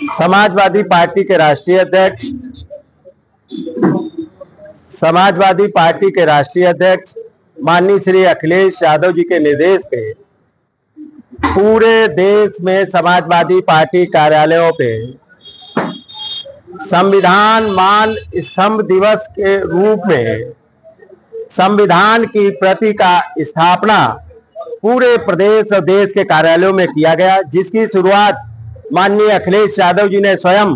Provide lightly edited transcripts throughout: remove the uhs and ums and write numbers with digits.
Samajwadi party के राष्ट्रीय अध्यक्ष माननीय श्री अखिलेश यादव जी के निर्देश पे पूरे देश में समाजवादी पार्टी कार्यालयों पे संविधान मान स्तंभ दिवस के रूप में संविधान की प्रति का स्थापना पूरे प्रदेश और देश के कार्यालयों में किया गया, जिसकी शुरुआत माननीय अखिलेश यादव जी ने स्वयं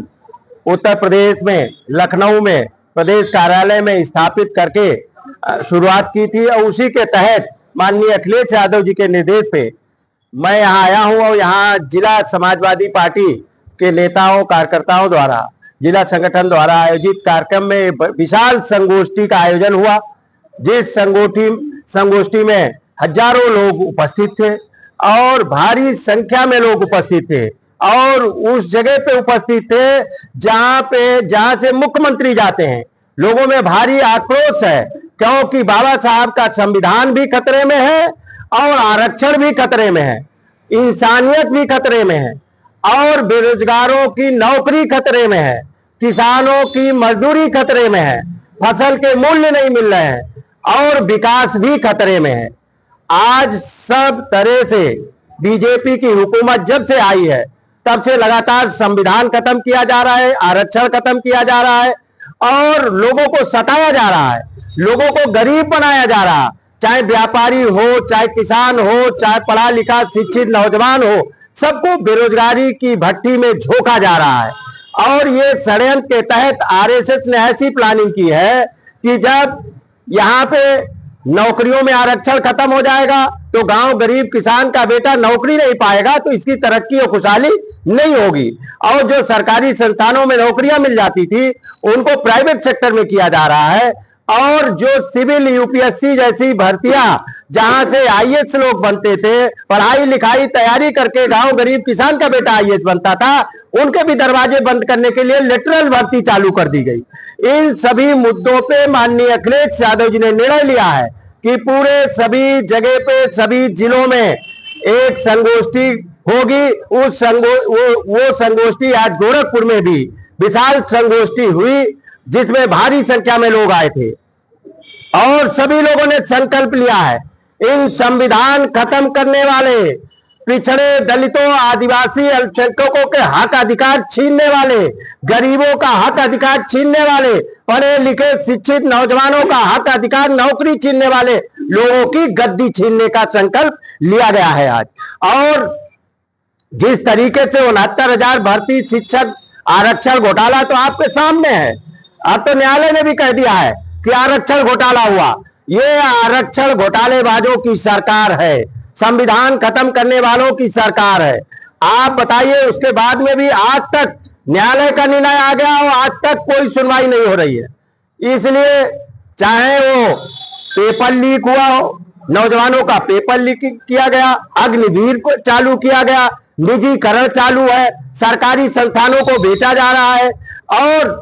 उत्तर प्रदेश में लखनऊ में प्रदेश कार्यालय में स्थापित करके शुरुआत की थी। और उसी के तहत माननीय अखिलेश यादव जी के निर्देश पे मैं यहाँ आया हूँ और यहाँ जिला समाजवादी पार्टी के नेताओं कार्यकर्ताओं द्वारा जिला संगठन द्वारा आयोजित कार्यक्रम में विशाल संगोष्ठी का आयोजन हुआ, जिस संगोष्ठी में हजारों लोग उपस्थित थे और भारी संख्या में लोग उपस्थित थे और उस जगह पे उपस्थित थे जहां से मुख्यमंत्री जाते हैं। लोगों में भारी आक्रोश है क्योंकि बाबा साहब का संविधान भी खतरे में है और आरक्षण भी खतरे में है, इंसानियत भी खतरे में है और बेरोजगारों की नौकरी खतरे में है, किसानों की मजदूरी खतरे में है, फसल के मूल्य नहीं मिल रहे हैं और विकास भी खतरे में है। आज सब तरह से बीजेपी की हुकूमत जब से आई है तब से लगातार संविधान खत्म किया जा रहा है, आरक्षण खत्म किया जा रहा है और लोगों को सताया जा रहा है, लोगों को गरीब बनाया जा रहा है। चाहे व्यापारी हो, चाहे किसान हो, चाहे पढ़ा लिखा शिक्षित नौजवान हो, सबको बेरोजगारी की भट्टी में झोंका जा रहा है। और ये षड्यंत्र के तहत आरएसएस ने ऐसी प्लानिंग की है कि जब यहाँ पे नौकरियों में आरक्षण खत्म हो जाएगा तो गांव गरीब किसान का बेटा नौकरी नहीं पाएगा, तो इसकी तरक्की और खुशहाली नहीं होगी। और जो सरकारी संस्थानों में नौकरियां मिल जाती थी उनको प्राइवेट सेक्टर में किया जा रहा है और जो सिविल यूपीएससी जैसी भर्तियां जहां से आईएएस लोग बनते थे, पढ़ाई लिखाई तैयारी करके गांव गरीब किसान का बेटा आईएएस बनता था, उनके भी दरवाजे बंद करने के लिए लेटरल भर्ती चालू कर दी गई। इन सभी मुद्दों पे माननीय अखिलेश यादव जी ने निर्णय लिया है कि पूरे सभी जगह पे सभी जिलों में एक संगोष्ठी होगी। वो संगोष्ठी आज गोरखपुर में भी विशाल संगोष्ठी हुई जिसमें भारी संख्या में लोग आए थे और सभी लोगों ने संकल्प लिया है इन संविधान खत्म करने वाले पिछड़े दलितों आदिवासी अल्पसंख्यकों के हक अधिकार छीनने वाले, गरीबों का हक अधिकार छीनने वाले, पढ़े लिखे शिक्षित नौजवानों का हक अधिकार नौकरी छीनने वाले लोगों की गद्दी छीनने का संकल्प लिया गया है आज। और जिस तरीके से 69,000 भर्ती शिक्षक आरक्षण घोटाला तो आपके सामने है, अब तो न्यायालय ने भी कह दिया है कि आरक्षण घोटाला हुआ। ये आरक्षण घोटालेबाजों की सरकार है, संविधान खत्म करने वालों की सरकार है। आप बताइए, उसके बाद में भी आज तक न्यायालय का निर्णय आ गया और आज तक कोई सुनवाई नहीं हो रही है। इसलिए चाहे वो पेपर लीक हुआ हो, नौजवानों का पेपर लीक किया गया, अग्निवीर को चालू किया गया, निजीकरण चालू है, सरकारी संस्थानों को बेचा जा रहा है और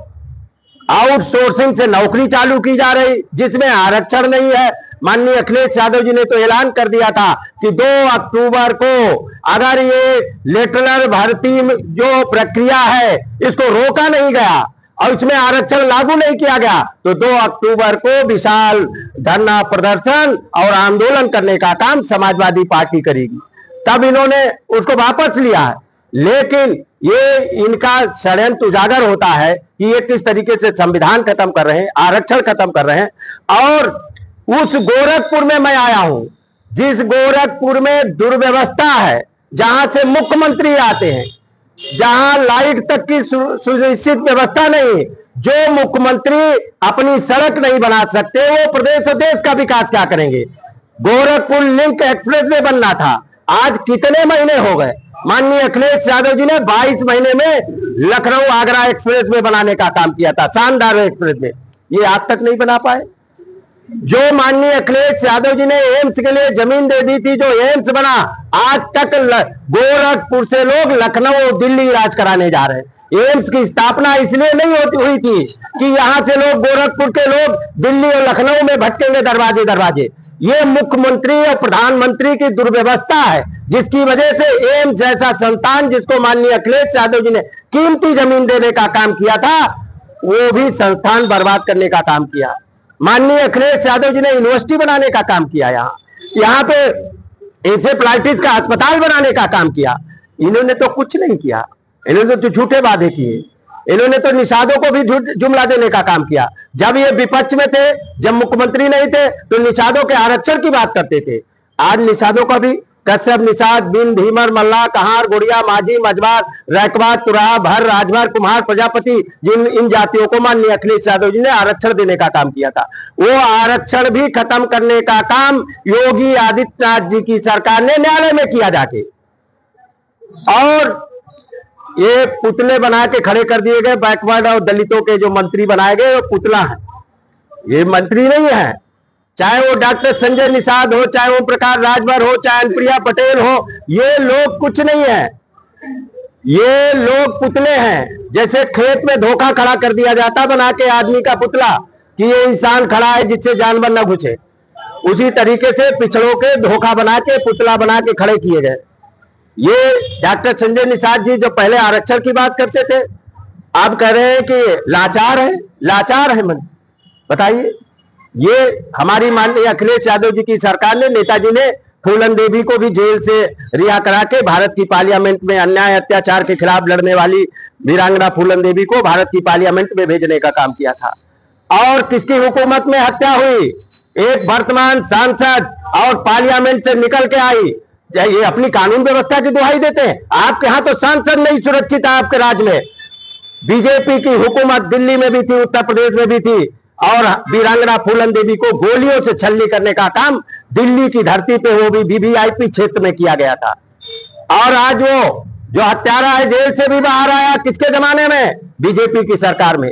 आउटसोर्सिंग से नौकरी चालू की जा रही जिसमें आरक्षण नहीं है। माननीय अखिलेश यादव जी ने तो ऐलान कर दिया था कि 2 अक्टूबर को अगर ये लेटरल भर्ती जो प्रक्रिया है इसको रोका नहीं गया और इसमें आरक्षण लागू नहीं किया गया तो 2 अक्टूबर को विशाल धरना प्रदर्शन और आंदोलन करने का काम समाजवादी पार्टी करेगी। तब इन्होंने उसको वापस लिया है, लेकिन ये इनका षड्यंत्र उजागर होता है कि ये किस तरीके से संविधान खत्म कर रहे हैं, आरक्षण खत्म कर रहे हैं। और उस गोरखपुर में मैं आया हूं जिस गोरखपुर में दुर्व्यवस्था है, जहां से मुख्यमंत्री आते हैं, जहां लाइट तक की सुनिश्चित व्यवस्था नहीं, जो मुख्यमंत्री अपनी सड़क नहीं बना सकते वो प्रदेश और देश का विकास क्या करेंगे। गोरखपुर लिंक एक्सप्रेसवे बनना था, आज कितने महीने हो गए। माननीय अखिलेश यादव जी ने 22 महीने में लखनऊ आगरा एक्सप्रेसवे बनाने का काम किया था, शानदार एक्सप्रेसवे, ये आज तक नहीं बना पाए। जो माननीय अखिलेश यादव जी ने एम्स के लिए जमीन दे दी थी, जो एम्स बना, आज तक गोरखपुर से लोग लखनऊ दिल्ली इलाज कराने जा रहे हैं। एम्स की स्थापना इसलिए नहीं हुई थी कि यहां से लोग गोरखपुर के लोग दिल्ली और लखनऊ में भटकेंगे दरवाजे दरवाजे। ये मुख्यमंत्री और प्रधानमंत्री की दुर्व्यवस्था है, जिसकी वजह से एम्स जैसा संस्थान जिसको माननीय अखिलेश यादव जी ने कीमती जमीन देने का काम किया था, वो भी संस्थान बर्बाद करने का काम किया। माननीय अखिलेश यादव जी ने यूनिवर्सिटी बनाने का काम किया, यहाँ पे इंसेफ्लाइटिस का अस्पताल बनाने का काम किया। इन्होंने तो कुछ नहीं किया, इन्होंने तो झूठे वादे किए, इन्होंने तो निषादों को भी जुमला देने का काम किया। जब ये विपक्ष में थे, जब मुख्यमंत्री नहीं थे, तो निषादों के आरक्षण की बात करते थे। आज निषादों का भी कश्यप, निषाद, बिन, धीमर, मल्ला, कहार, गुड़िया, माझी, मजबार, रैकवा, तुराह, भर, राजभर, कुम्हार, प्रजापति, इन जातियों को माननीय अखिलेश यादव जी ने आरक्षण देने का काम किया था। वो आरक्षण भी खत्म करने का काम योगी आदित्यनाथ जी की सरकार ने न्यायालय में किया जाके, और ये पुतले बना के खड़े कर दिए गए। बैकवर्ड और दलितों के जो मंत्री बनाए गए वो पुतला है, ये मंत्री नहीं है। चाहे वो डॉक्टर संजय निषाद हो, चाहे ओम प्रकाश राजभर हो, चाहे अनुप्रिया पटेल हो, ये लोग कुछ नहीं है, ये लोग पुतले हैं। जैसे खेत में धोखा खड़ा कर दिया जाता बना के आदमी का पुतला कि ये इंसान खड़ा है जिससे जानवर न घुसे, उसी तरीके से पिछड़ों के धोखा बना के पुतला बना के खड़े किए गए। ये डॉक्टर संजय निषाद जी जो पहले आरक्षण की बात करते थे, अब कह रहे हैं कि लाचार है, लाचार है। मन बताइए, ये हमारी माननीय अखिलेश यादव जी की सरकार ने, नेताजी ने फूलन देवी को भी जेल से रिहा करा के भारत की पार्लियामेंट में अन्याय अत्याचार के खिलाफ लड़ने वाली वीरांगना फूलन देवी को भारत की पार्लियामेंट में भेजने का काम किया था। और किसकी हुकूमत में हत्या हुई? एक वर्तमान सांसद और पार्लियामेंट से निकल के आई। ये अपनी कानून व्यवस्था की दुहाई देते हैं। आपके यहाँ तो सांसद नहीं सुरक्षित है, आपके राज्य में बीजेपी की हुकूमत दिल्ली में भी थी, उत्तर प्रदेश में भी थी, और वीरांगना फूलन देवी को गोलियों से छलनी करने का काम दिल्ली की धरती पे, वो भी वीवीआईपी क्षेत्र में किया गया था। और आज वो जो हत्यारा है जेल से भी बाहर आया, किसके जमाने में? बीजेपी की सरकार में।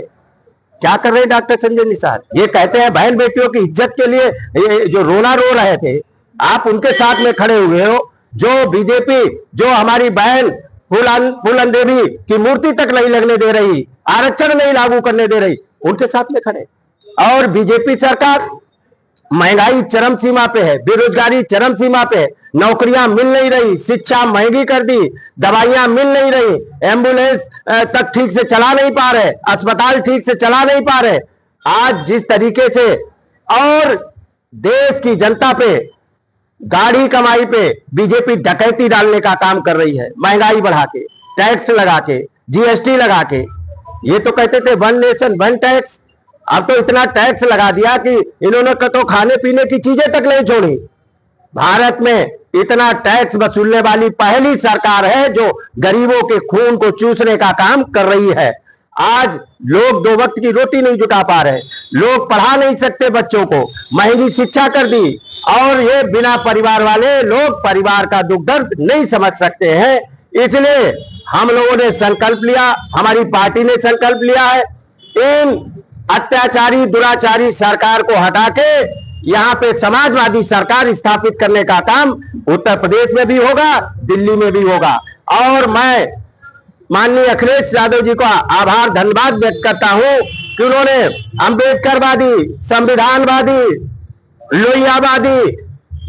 क्या कर रहे हैं डॉक्टर संजय निषाद? ये कहते हैं बहन बेटियों की इज्जत के लिए जो रोना रो रहे थे, आप उनके साथ में खड़े हुए हो। जो बीजेपी, जो हमारी बहन फूलन देवी की मूर्ति तक नहीं लगने दे रही, आरक्षण नहीं लागू करने दे रही, उनके साथ में खड़े। और बीजेपी सरकार, महंगाई चरम सीमा पे है, बेरोजगारी चरम सीमा पे है, नौकरियां मिल नहीं रही, शिक्षा महंगी कर दी, दवाइयां मिल नहीं रही, एम्बुलेंस तक ठीक से चला नहीं पा रहे, अस्पताल ठीक से चला नहीं पा रहे। आज जिस तरीके से और देश की जनता पे, गाड़ी कमाई पे बीजेपी डकैती डालने का काम कर रही है, महंगाई बढ़ा के, टैक्स लगा के, जीएसटी लगा के। ये तो कहते थे वन नेशन वन टैक्स, अब तो इतना टैक्स लगा दिया कि इन्होंने तो खाने पीने की चीजें तक नहीं छोड़ी। भारत में इतना टैक्स वसूलने वाली पहली सरकार है जो गरीबों के खून को चूसने का काम कर रही है। आज लोग 2 वक्त की रोटी नहीं जुटा पा रहे, लोग पढ़ा नहीं सकते बच्चों को, महंगी शिक्षा कर दी, और ये बिना परिवार वाले लोग परिवार का दुख दर्द नहीं समझ सकते हैं। इसलिए हम लोगों ने संकल्प लिया, हमारी पार्टी ने संकल्प लिया है, इन अत्याचारी दुराचारी सरकार को हटा के यहाँ पे समाजवादी सरकार स्थापित करने का काम उत्तर प्रदेश में भी होगा, दिल्ली में भी होगा। और मैं माननीय अखिलेश यादव जी का आभार धन्यवाद व्यक्त करता हूं कि उन्होंने अंबेडकरवादी, संविधानवादी, लोहियावादी,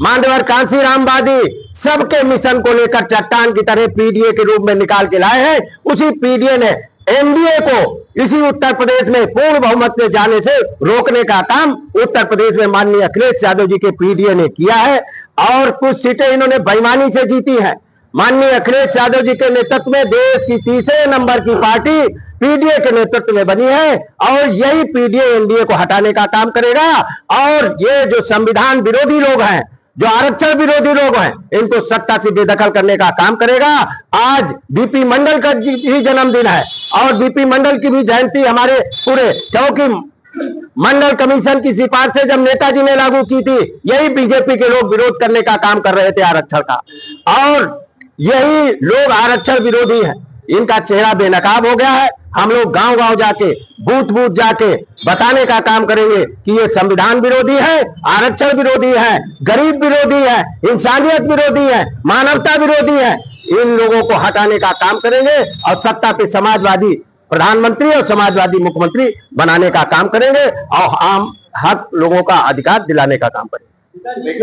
मांडवर कांसीरामवादी सबके मिशन को लेकर चट्टान की तरह पीडीए के रूप में निकाल के लाए हैं। उसी पीडीए ने एनडीए को इसी उत्तर प्रदेश में पूर्ण बहुमत में जाने से रोकने का काम उत्तर प्रदेश में माननीय अखिलेश यादव जी के पीडीए ने किया है, और कुछ सीटें इन्होंने बेईमानी से जीती हैं। माननीय अखिलेश यादव जी के नेतृत्व में देश की 3रे नंबर की पार्टी पीडीए के नेतृत्व में बनी है, और यही पीडीए एनडीए को हटाने का काम करेगा। और ये जो संविधान विरोधी लोग हैं, जो आरक्षण विरोधी लोग हैं, इनको सत्ता से बेदखल करने का काम करेगा। आज बीपी मंडल का ही जन्मदिन है, और बीपी मंडल की भी जयंती हमारे पूरे, क्योंकि मंडल कमीशन की सिफारिशें जब नेताजी ने लागू की थी, यही बीजेपी के लोग विरोध करने का काम कर रहे थे आरक्षण का, और यही लोग आरक्षण विरोधी हैं। इनका चेहरा बेनकाब हो गया है। हम लोग गांव गांव जाके, बूथ बूथ जाके बताने का काम करेंगे कि ये संविधान विरोधी है, आरक्षण विरोधी है, गरीब विरोधी है, इंसानियत विरोधी है, मानवता विरोधी है। इन लोगों को हटाने का काम करेंगे और सत्ता पे समाजवादी प्रधानमंत्री और समाजवादी मुख्यमंत्री बनाने का काम करेंगे, और आम हक लोगों का अधिकार दिलाने का काम करेंगे। चुनाव में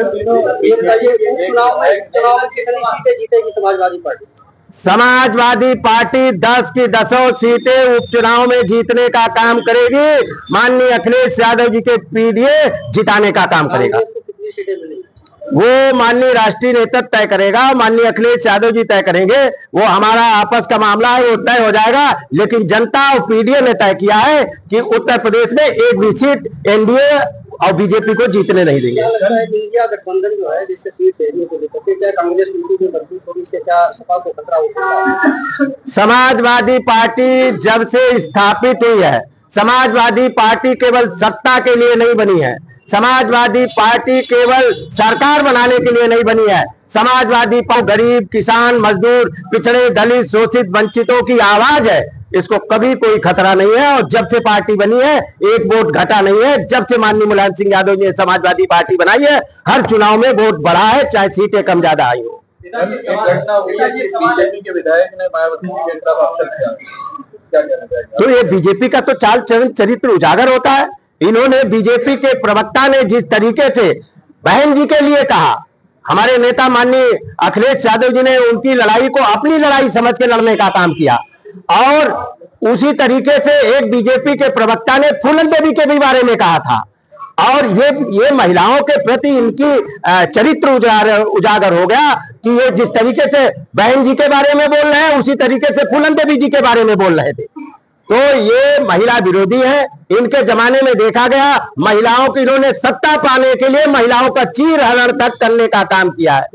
कितनी सीटें जीतेगी समाजवादी पार्टी? समाजवादी पार्टी 10 की 10 सीटें उपचुनाव में जीतने का काम करेगी। माननीय अखिलेश यादव जी के पीडीए जिताने का काम करेगा। कितनी सीटें मिलेगी वो माननीय राष्ट्रीय नेतृत्व तय करेगा, माननीय अखिलेश यादव जी तय करेंगे। वो हमारा आपस का मामला है, वो तय हो जाएगा। लेकिन जनता और पीडीए ने तय किया है कि उत्तर प्रदेश में एक भी सीट एनडीए और बीजेपी को जीतने नहीं देंगे। इंडिया गठबंधन जो है जिससे सीट देने को लेकर क्या कांग्रेस की मजबूत होने से क्या सपा को खतरा हो सकता है? समाजवादी पार्टी जब से स्थापित हुई है, समाजवादी पार्टी केवल सत्ता के लिए नहीं बनी है। समाजवादी पार्टी केवल सरकार बनाने के लिए नहीं बनी है। समाजवादी पार्टी गरीब, किसान, मजदूर, पिछड़े, दलित, शोषित, वंचितों की आवाज है। इसको कभी कोई खतरा नहीं है। और जब से पार्टी बनी है एक वोट घटा नहीं है। जब से माननीय मुलायम सिंह यादव जी ने समाजवादी पार्टी बनाई है, हर चुनाव में वोट बढ़ा है, चाहे सीटें कम ज्यादा आई हो। घटना हुई है कि बीजेपी के विधायक ने मायावती जी के खिलाफ आक्षेप किया, क्या कहना चाहेंगे? तो ये बीजेपी का तो चाल चलन चरित्र उजागर होता है। इन्होंने, बीजेपी के प्रवक्ता ने जिस तरीके से बहन जी के लिए कहा, हमारे नेता माननीय अखिलेश यादव जी ने उनकी लड़ाई को अपनी लड़ाई समझ के लड़ने का काम किया। और उसी तरीके से एक बीजेपी के प्रवक्ता ने फूलन देवी के भी बारे में कहा था। और ये महिलाओं के प्रति इनकी चरित्र उजागर हो गया कि ये जिस तरीके से बहन जी के बारे में बोल रहे हैं, उसी तरीके से फूलन देवी जी के बारे में बोल रहे थे। तो ये महिला विरोधी है। इनके जमाने में देखा गया, महिलाओं की इन्होंने सत्ता पाने के लिए महिलाओं का चीर हरण तक करने का काम किया है।